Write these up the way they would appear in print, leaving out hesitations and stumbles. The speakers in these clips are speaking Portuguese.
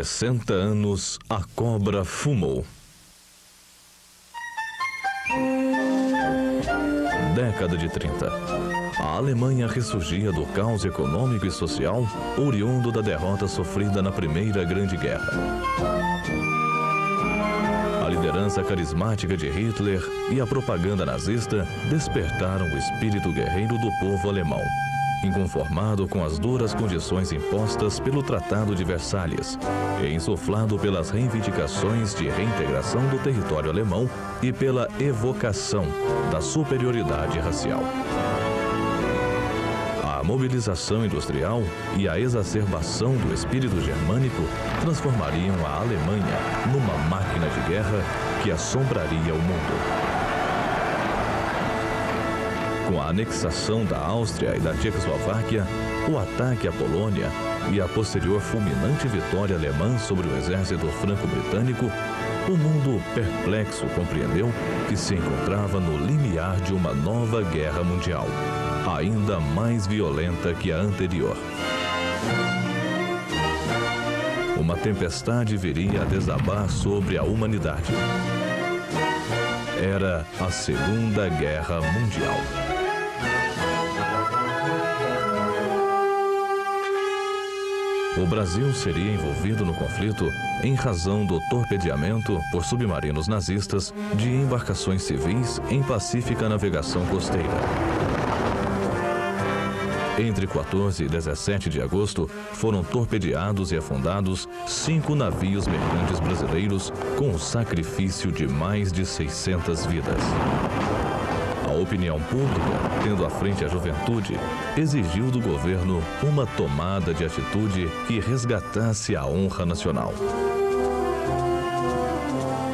60 anos, a cobra fumou. Década de 30. A Alemanha ressurgia do caos econômico e social, oriundo da derrota sofrida na Primeira Grande Guerra. A liderança carismática de Hitler e a propaganda nazista despertaram o espírito guerreiro do povo alemão, inconformado com as duras condições impostas pelo Tratado de Versalhes e insuflado pelas reivindicações de reintegração do território alemão e pela evocação da superioridade racial. A mobilização industrial e a exacerbação do espírito germânico transformariam a Alemanha numa máquina de guerra que assombraria o mundo. Com a anexação da Áustria e da Tchecoslováquia, o ataque à Polônia e a posterior fulminante vitória alemã sobre o exército franco-britânico, o mundo perplexo compreendeu que se encontrava no limiar de uma nova guerra mundial, ainda mais violenta que a anterior. Uma tempestade viria a desabar sobre a humanidade. Era a Segunda Guerra Mundial. O Brasil seria envolvido no conflito em razão do torpedeamento por submarinos nazistas de embarcações civis em pacífica navegação costeira. Entre 14 e 17 de agosto, foram torpedeados e afundados 5 navios mercantes brasileiros com o sacrifício de mais de 600 vidas. A opinião pública, tendo à frente a juventude, exigiu do governo uma tomada de atitude que resgatasse a honra nacional.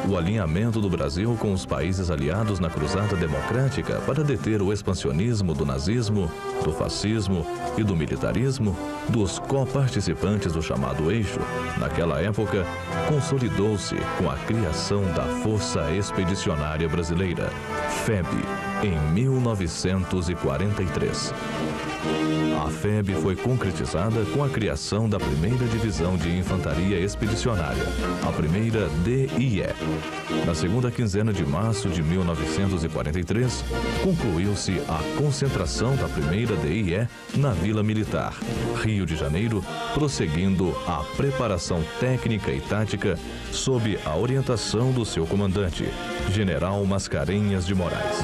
O alinhamento do Brasil com os países aliados na cruzada democrática para deter o expansionismo do nazismo, do fascismo e do militarismo, dos coparticipantes do chamado Eixo, naquela época, consolidou-se com a criação da Força Expedicionária Brasileira, FEB, em 1943. A FEB foi concretizada com a criação da primeira divisão de infantaria expedicionária, a primeira DIE. Na segunda quinzena de março de 1943, concluiu-se a concentração da primeira DIE na Vila Militar, Rio de Janeiro, prosseguindo a preparação técnica e tática sob a orientação do seu comandante, General Mascarenhas de Moraes.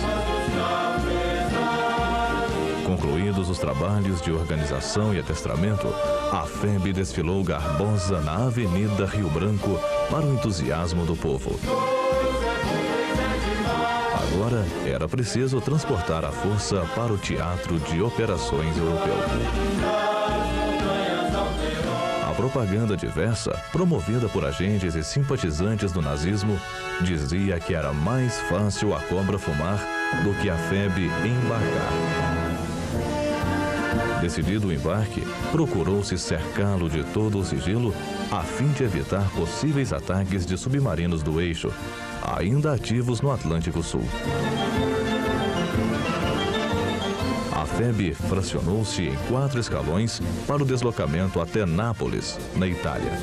Concluídos os trabalhos de organização e adestramento, a FEB desfilou garbosa na Avenida Rio Branco para o entusiasmo do povo. Agora era preciso transportar a força para o Teatro de Operações Europeu. A propaganda diversa, promovida por agentes e simpatizantes do nazismo, dizia que era mais fácil a cobra fumar do que a FEB embarcar. Decidido o embarque, procurou-se cercá-lo de todo o sigilo a fim de evitar possíveis ataques de submarinos do Eixo, ainda ativos no Atlântico Sul. A FEB fracionou-se em 4 escalões para o deslocamento até Nápoles, na Itália.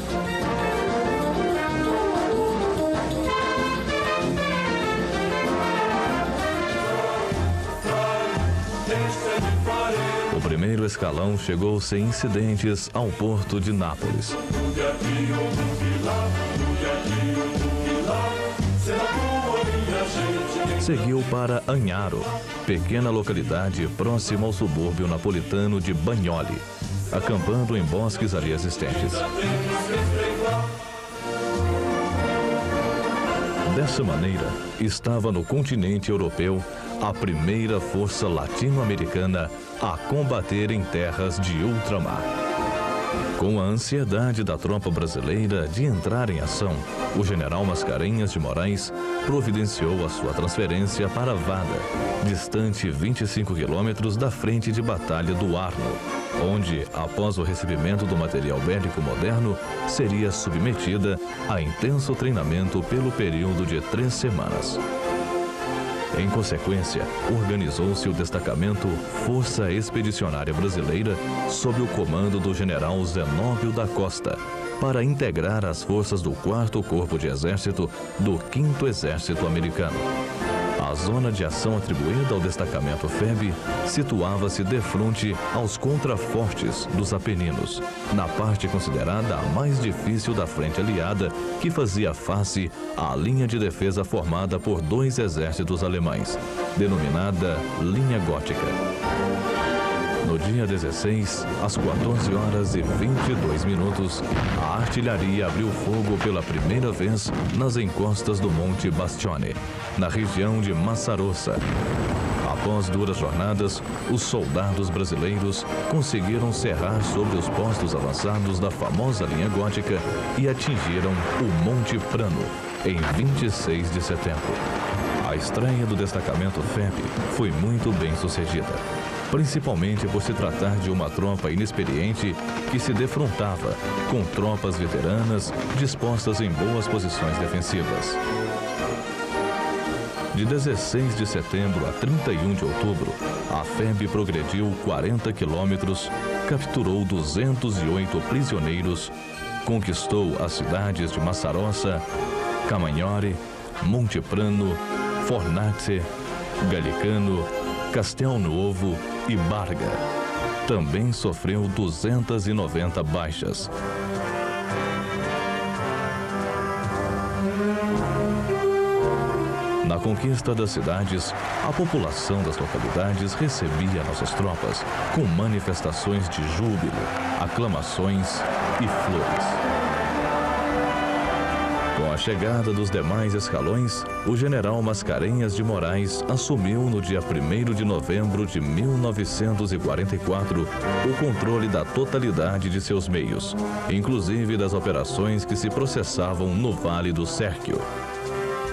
O primeiro escalão chegou sem incidentes ao porto de Nápoles. Seguiu para Agnaro, pequena localidade próxima ao subúrbio napolitano de Bagnoli, acampando em bosques ali existentes. Dessa maneira, estava no continente europeu a primeira força latino-americana a combater em terras de ultramar. Com a ansiedade da tropa brasileira de entrar em ação, o general Mascarenhas de Moraes providenciou a sua transferência para Vada, distante 25 quilômetros da frente de batalha do Arno, onde, após o recebimento do material bélico moderno, seria submetida a intenso treinamento pelo período de 3 semanas. Em consequência, organizou-se o destacamento Força Expedicionária Brasileira sob o comando do general Zenóbio da Costa, para integrar as forças do 4º Corpo de Exército do 5º Exército Americano. A zona de ação atribuída ao destacamento FEB situava-se defronte aos contrafortes dos Apeninos, na parte considerada a mais difícil da frente aliada, que fazia face à linha de defesa formada por 2 exércitos alemães, denominada Linha Gótica. No dia 16, às 14h22, a artilharia abriu fogo pela primeira vez nas encostas do Monte Bastione, na região de Massarossa. Após duras jornadas, os soldados brasileiros conseguiram cerrar sobre os postos avançados da famosa linha gótica e atingiram o Monte Prano em 26 de setembro. A estreia do destacamento FEB foi muito bem sucedida, principalmente por se tratar de uma tropa inexperiente que se defrontava com tropas veteranas dispostas em boas posições defensivas. De 16 de setembro a 31 de outubro, a FEB progrediu 40 quilômetros, capturou 208 prisioneiros, conquistou as cidades de Massarossa, Camagnore, Monte Prano, Fornace, Gallicano, Castel Nuovo e Barga. Também sofreu 290 baixas. Na conquista das cidades, a população das localidades recebia nossas tropas com manifestações de júbilo, aclamações e flores. Com a chegada dos demais escalões, o general Mascarenhas de Moraes assumiu no dia 1º de novembro de 1944 o controle da totalidade de seus meios, inclusive das operações que se processavam no Vale do Sérquio.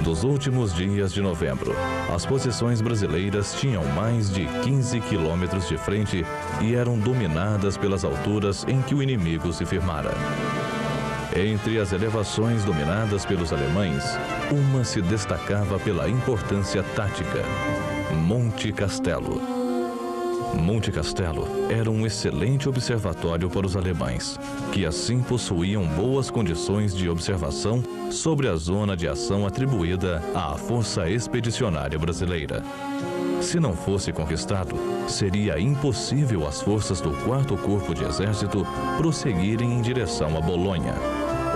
Dos últimos dias de novembro, as posições brasileiras tinham mais de 15 quilômetros de frente e eram dominadas pelas alturas em que o inimigo se firmara. Entre as elevações dominadas pelos alemães, uma se destacava pela importância tática: Monte Castelo. Monte Castelo era um excelente observatório para os alemães, que assim possuíam boas condições de observação sobre a zona de ação atribuída à Força Expedicionária Brasileira. Se não fosse conquistado, seria impossível às forças do 4º Corpo de Exército prosseguirem em direção a Bolonha,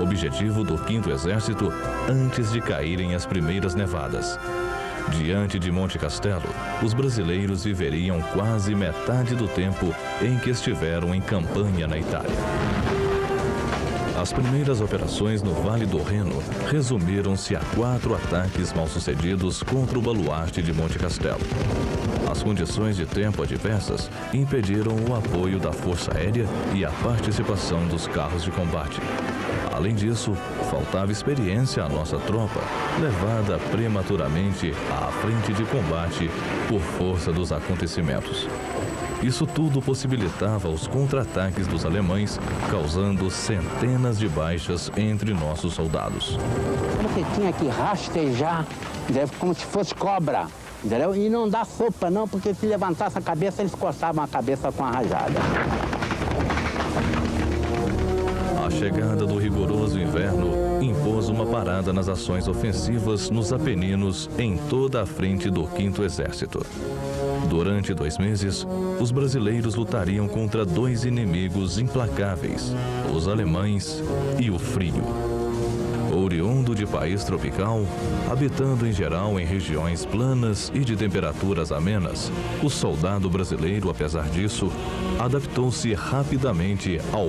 objetivo do 5º Exército antes de caírem as primeiras nevadas. Diante de Monte Castelo, os brasileiros viveriam quase metade do tempo em que estiveram em campanha na Itália. As primeiras operações no Vale do Reno resumiram-se a 4 ataques mal-sucedidos contra o baluarte de Monte Castelo. As condições de tempo adversas impediram o apoio da Força Aérea e a participação dos carros de combate. Além disso, faltava experiência à nossa tropa, levada prematuramente à frente de combate por força dos acontecimentos. Isso tudo possibilitava os contra-ataques dos alemães, causando centenas de baixas entre nossos soldados. Porque tinha que rastejar, como se fosse cobra, entendeu? E não dar sopa não, porque se levantasse a cabeça, eles coçavam a cabeça com a rajada. A chegada do rigoroso inverno impôs uma parada nas ações ofensivas nos Apeninos em toda a frente do 5º Exército. Durante 2 meses, os brasileiros lutariam contra 2 inimigos implacáveis, os alemães e o frio. Oriundo de país tropical, habitando em geral em regiões planas e de temperaturas amenas, o soldado brasileiro, apesar disso, adaptou-se rapidamente ao